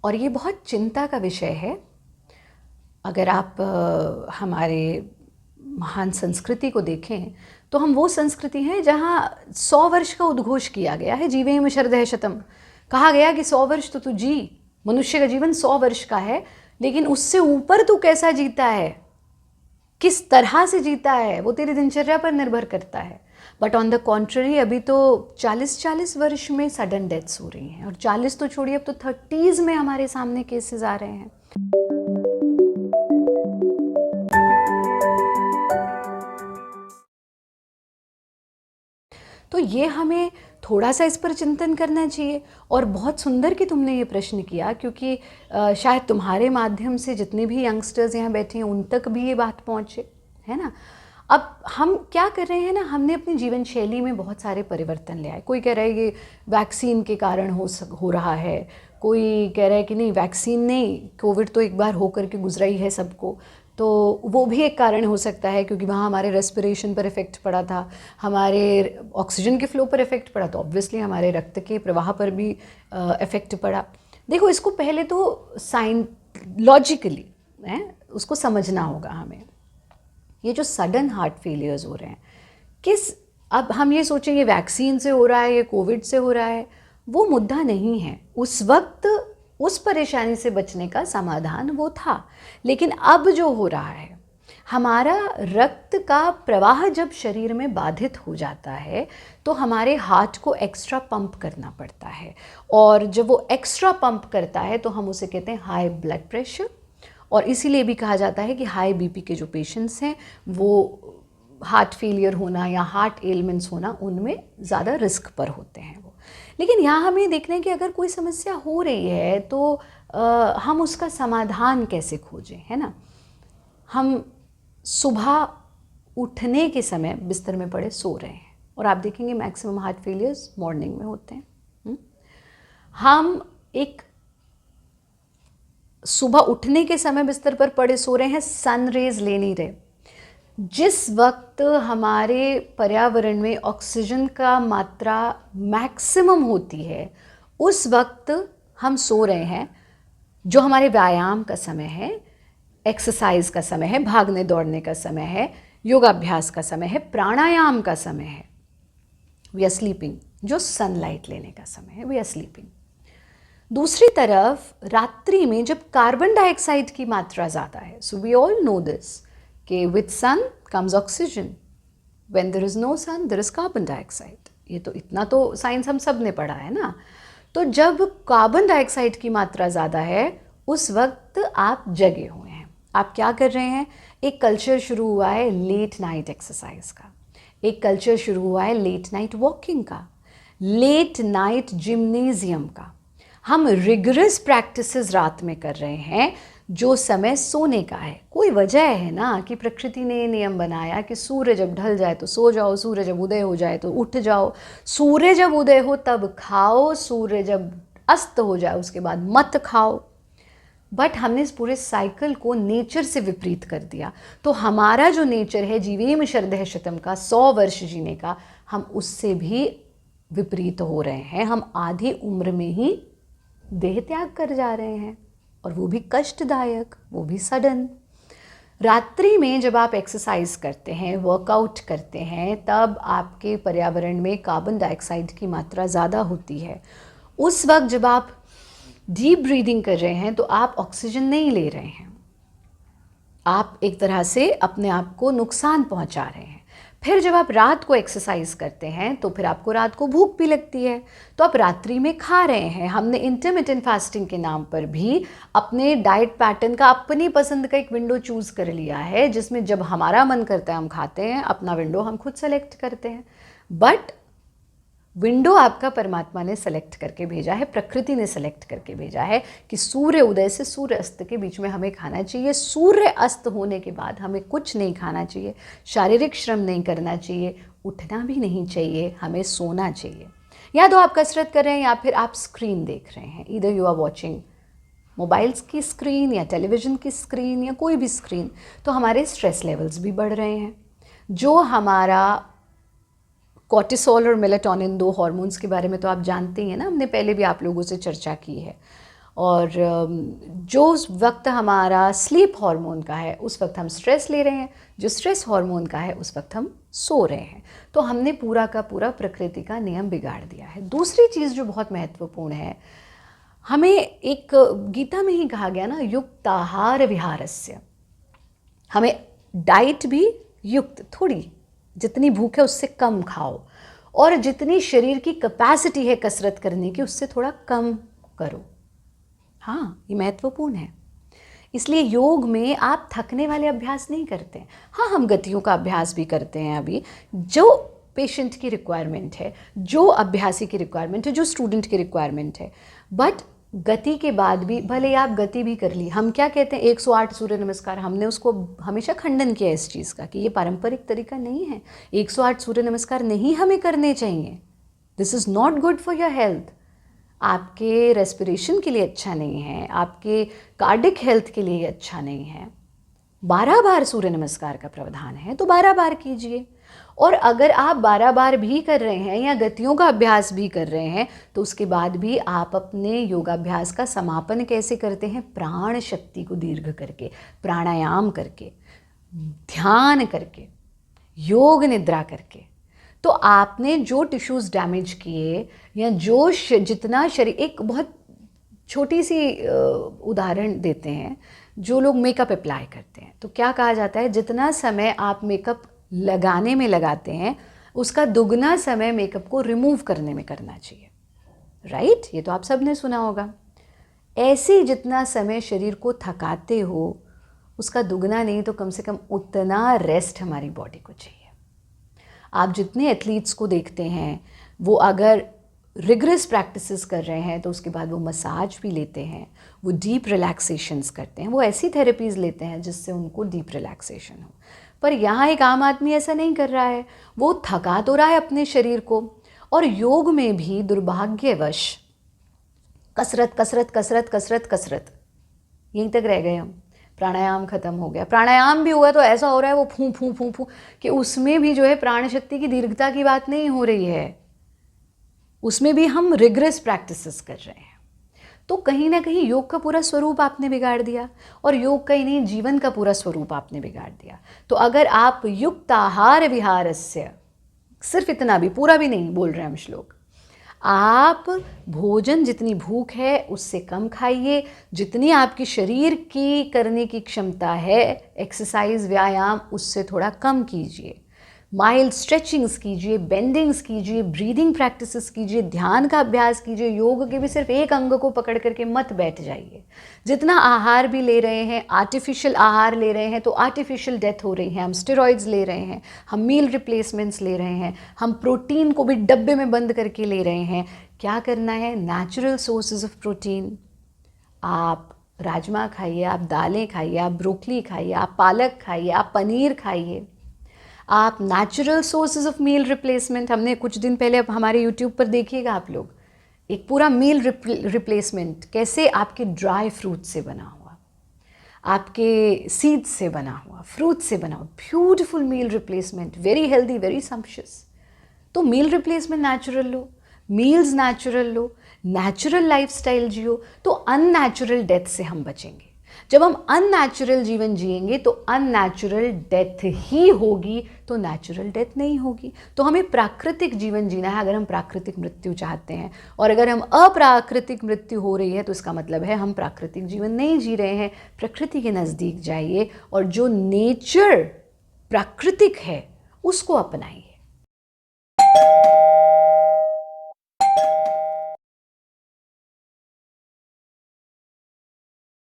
और ये बहुत चिंता का विषय है। अगर आप हमारे महान संस्कृति को देखें तो हम वो संस्कृति हैं जहाँ 100 वर्ष का उद्घोष किया गया है। जीवेम शरदः शतम, कहा गया कि 100 वर्ष तो तू जी, मनुष्य का जीवन 100 वर्ष का है, लेकिन उससे ऊपर तू कैसा जीता है, किस तरह से जीता है, वो तेरी दिनचर्या पर निर्भर करता है। बट ऑन द कॉन्ट्ररी अभी तो 40-40 वर्ष में सडन डेथ्स हो रही हैं, और 40 तो छोड़िए, अब तो 30s में हमारे सामने केसेस आ रहे हैं। तो ये हमें थोड़ा सा इस पर चिंतन करना चाहिए। और बहुत सुंदर कि तुमने ये प्रश्न किया, क्योंकि शायद तुम्हारे माध्यम से जितने भी यंगस्टर्स यहाँ बैठे हैं उन तक भी ये बात पहुँचे, है ना। अब हम क्या कर रहे हैं ना, हमने अपनी जीवन शैली में बहुत सारे परिवर्तन ले आए। कोई कह रहा है ये वैक्सीन के कारण हो रहा है, कोई कह रहा है कि नहीं वैक्सीन नहीं, कोविड तो एक बार हो करके गुजरा ही है सबको, तो वो भी एक कारण हो सकता है, क्योंकि वहाँ हमारे रेस्पिरेशन पर इफ़ेक्ट पड़ा था, हमारे ऑक्सीजन के फ्लो पर इफ़ेक्ट पड़ा, तो ऑब्वियसली हमारे रक्त के प्रवाह पर भी इफ़ेक्ट पड़ा। देखो, इसको पहले तो लॉजिकली उसको समझना होगा हमें। ये जो सडन हार्ट फेलियर्स हो रहे हैं, अब हम ये सोचें ये वैक्सीन से हो रहा है, ये कोविड से हो रहा है, वो मुद्दा नहीं है। उस वक्त उस परेशानी से बचने का समाधान वो था। लेकिन अब जो हो रहा है, हमारा रक्त का प्रवाह जब शरीर में बाधित हो जाता है तो हमारे हार्ट को एक्स्ट्रा पंप करना पड़ता है, और जब वो एक्स्ट्रा पंप करता है तो हम उसे कहते हैं हाई ब्लड प्रेशर। और इसीलिए भी कहा जाता है कि हाई बीपी के जो पेशेंट्स हैं वो हार्ट फेलियर होना या हार्ट एलिमेंट्स होना, उनमें ज़्यादा रिस्क पर होते हैं वो। लेकिन यहाँ हमें देखना है कि अगर कोई समस्या हो रही है तो हम उसका समाधान कैसे खोजें, है ना। हम सुबह उठने के समय बिस्तर में पड़े सो रहे हैं, और आप देखेंगे मैक्सिमम हार्ट फेलियर्स मॉर्निंग में होते हैं। हम एक सुबह उठने के समय बिस्तर पर पड़े सो रहे हैं, सन रेज ले नहीं रहे। जिस वक्त हमारे पर्यावरण में ऑक्सीजन का मात्रा मैक्सिमम होती है, उस वक्त हम सो रहे हैं, जो हमारे व्यायाम का समय है, एक्सरसाइज का समय है, भागने दौड़ने का समय है, योगाभ्यास का समय है, प्राणायाम का समय है। वी आर स्लीपिंग, जो सनलाइट लेने का समय है, वी आर स्लीपिंग। दूसरी तरफ रात्रि में जब कार्बन डाइऑक्साइड की मात्रा ज़्यादा है, so we all know this कि with sun comes oxygen, when there is no sun there is carbon dioxide. ये तो इतना तो साइंस हम सब ने पढ़ा है ना। तो जब कार्बन डाइऑक्साइड की मात्रा ज़्यादा है, उस वक्त आप जगे हुए हैं, आप क्या कर रहे हैं। एक कल्चर शुरू हुआ है लेट नाइट एक्सरसाइज का, एक कल्चर शुरू हुआ है लेट नाइट वॉकिंग का, लेट नाइट जिम्नेजियम का। हम रिगरस प्रैक्टिसेस रात में कर रहे हैं, जो समय सोने का है। कोई वजह है ना कि प्रकृति ने नियम बनाया कि सूर्य जब ढल जाए तो सो जाओ, सूर्य जब उदय हो जाए तो उठ जाओ, सूर्य जब उदय हो तब खाओ, सूर्य जब अस्त हो जाए उसके बाद मत खाओ। बट हमने इस पूरे साइकिल को नेचर से विपरीत कर दिया। तो हमारा जो नेचर है जीवेम शरदः शतम का, 100 वर्ष जीने का, हम उससे भी विपरीत हो रहे हैं। हम आधी उम्र में ही देह त्याग कर जा रहे हैं, और वो भी कष्टदायक, वो भी सडन। रात्रि में जब आप एक्सरसाइज करते हैं, वर्कआउट करते हैं, तब आपके पर्यावरण में कार्बन डाइऑक्साइड की मात्रा ज़्यादा होती है। उस वक्त जब आप डीप ब्रीदिंग कर रहे हैं तो आप ऑक्सीजन नहीं ले रहे हैं, आप एक तरह से अपने आप को नुकसान पहुंचा रहे हैं। फिर जब आप रात को एक्सरसाइज करते हैं तो फिर आपको रात को भूख भी लगती है, तो आप रात्रि में खा रहे हैं। हमने इंटरमिटेंट फास्टिंग के नाम पर भी अपने डाइट पैटर्न का अपनी पसंद का एक विंडो चूज़ कर लिया है, जिसमें जब हमारा मन करता है हम खाते हैं, अपना विंडो हम खुद सेलेक्ट करते हैं। बट विंडो आपका परमात्मा ने सेलेक्ट करके भेजा है, प्रकृति ने सेलेक्ट करके भेजा है कि सूर्य उदय से सूर्य अस्त के बीच में हमें खाना चाहिए। सूर्य अस्त होने के बाद हमें कुछ नहीं खाना चाहिए, शारीरिक श्रम नहीं करना चाहिए, उठना भी नहीं चाहिए, हमें सोना चाहिए। या तो आप कसरत कर रहे हैं या फिर आप स्क्रीन देख रहे हैं, either you are watching mobiles की स्क्रीन या टेलीविज़न की स्क्रीन या कोई भी स्क्रीन, तो हमारे स्ट्रेस लेवल्स भी बढ़ रहे हैं। जो हमारा कॉर्टिसोल और मेलाटोनिन, 2 हार्मोन्स के बारे में तो आप जानते ही हैं ना, हमने पहले भी आप लोगों से चर्चा की है। और जो वक्त हमारा स्लीप हार्मोन का है उस वक्त हम स्ट्रेस ले रहे हैं, जो स्ट्रेस हार्मोन का है उस वक्त हम सो रहे हैं। तो हमने पूरा का पूरा प्रकृति का नियम बिगाड़ दिया है। दूसरी चीज़ जो बहुत महत्वपूर्ण है, हमें एक गीता में ही कहा गया ना, युक्ताहार विहारस्य, हमें डाइट भी युक्त, थोड़ी जितनी भूख है उससे कम खाओ, और जितनी शरीर की कैपेसिटी है कसरत करने की उससे थोड़ा कम करो। हाँ, ये महत्वपूर्ण है। इसलिए योग में आप थकने वाले अभ्यास नहीं करते। हाँ, हम गतियों का अभ्यास भी करते हैं अभी, जो पेशेंट की रिक्वायरमेंट है, जो अभ्यासी की रिक्वायरमेंट है, जो स्टूडेंट की रिक्वायरमेंट है। बट गति के बाद भी भले आप गति भी कर ली, हम क्या कहते हैं 108 सूर्य नमस्कार, हमने उसको हमेशा खंडन किया इस चीज़ का कि ये पारंपरिक तरीका नहीं है। 108 सूर्य नमस्कार नहीं हमें करने चाहिए। This is not good for your health. आपके रेस्पिरेशन के लिए अच्छा नहीं है, आपके कार्डिक हेल्थ के लिए अच्छा नहीं है। 12 बार सूर्य नमस्कार का प्रावधान है तो 12 बार कीजिए। और अगर आप 12 बार भी कर रहे हैं या गतियों का अभ्यास भी कर रहे हैं तो उसके बाद भी आप अपने योगाभ्यास का समापन कैसे करते हैं? प्राण शक्ति को दीर्घ करके, प्राणायाम करके, ध्यान करके, योग निद्रा करके। तो आपने जो टिश्यूज़ डैमेज किए या जो जितना शरीर, एक बहुत छोटी सी उदाहरण देते हैं, जो लोग मेकअप अप्लाई करते हैं तो क्या कहा जाता है, जितना समय आप मेकअप लगाने में लगाते हैं उसका दुगना समय मेकअप को रिमूव करने में करना चाहिए, राइट? ये तो आप सब ने सुना होगा। ऐसे जितना समय शरीर को थकाते हो उसका दुगना नहीं तो कम से कम उतना रेस्ट हमारी बॉडी को चाहिए। आप जितने एथलीट्स को देखते हैं वो अगर रिगरस प्रैक्टिसेस कर रहे हैं तो उसके बाद वो मसाज भी लेते हैं, वो डीप रिलैक्सेशंस करते हैं, वो ऐसी थेरेपीज़ लेते हैं जिससे उनको डीप रिलैक्सेशन हो। पर यहाँ एक आम आदमी ऐसा नहीं कर रहा है, वो थका तो रहा है अपने शरीर को। और योग में भी दुर्भाग्यवश कसरत कसरत कसरत कसरत कसरत यहीं तक रह गए हम। प्राणायाम खत्म हो गया, प्राणायाम भी हुआ तो ऐसा हो रहा है वो फूं फूं फूं फूं कि उसमें भी जो है प्राण शक्ति की दीर्घता की बात नहीं हो रही है, उसमें भी हम रिगरस प्रैक्टिसेस कर रहे हैं। तो कहीं ना कहीं योग का पूरा स्वरूप आपने बिगाड़ दिया, और योग का ही नहीं जीवन का पूरा स्वरूप आपने बिगाड़ दिया। तो अगर आप युक्त आहार विहारस्य, सिर्फ इतना भी, पूरा भी नहीं बोल रहे हम श्लोक, आप भोजन जितनी भूख है उससे कम खाइए, जितनी आपकी शरीर की करने की क्षमता है एक्सरसाइज व्यायाम उससे थोड़ा कम कीजिए, माइल्ड स्ट्रेचिंग्स कीजिए, बेंडिंग्स कीजिए, ब्रीदिंग प्रैक्टिसेस कीजिए, ध्यान का अभ्यास कीजिए। योग के भी सिर्फ एक अंग को पकड़ करके मत बैठ जाइए। जितना आहार भी ले रहे हैं, आर्टिफिशियल आहार ले रहे हैं तो आर्टिफिशियल डेथ हो रही है। हम स्टेरॉइड्स ले रहे हैं, हम मील रिप्लेसमेंट्स ले रहे हैं, हम प्रोटीन को भी डब्बे में बंद करके ले रहे हैं। क्या करना है? Natural sources of protein. आप राजमा खाइए, आप दालें खाइए, आप ब्रोकली खाइए, आप पालक खाइए, आप पनीर खाइए, आप natural sources of meal replacement. हमने कुछ दिन पहले अब हमारे यूट्यूब पर देखिएगा आप लोग, एक पूरा मील रिप्लेसमेंट कैसे आपके ड्राई फ्रूट से बना हुआ, आपके सीड से बना हुआ, फ्रूट से बना हुआ, beautiful meal replacement, very healthy, very sumptuous. तो मील रिप्लेसमेंट नेचुरल लो, मील्स नेचुरल लो, नेचुरल लाइफस्टाइल जियो, तो अननेचुरल डेथ से हम बचेंगे। जब हम अननेचुरल जीवन जिएंगे तो अननेचुरल डेथ ही होगी, तो नेचुरल डेथ नहीं होगी। तो हमें प्राकृतिक जीवन जीना है अगर हम प्राकृतिक मृत्यु चाहते हैं। और अगर हम अप्राकृतिक मृत्यु हो रही है तो इसका मतलब है हम प्राकृतिक जीवन नहीं जी रहे हैं। प्रकृति के नज़दीक जाइए और जो नेचर प्राकृतिक है उसको अपनाइए।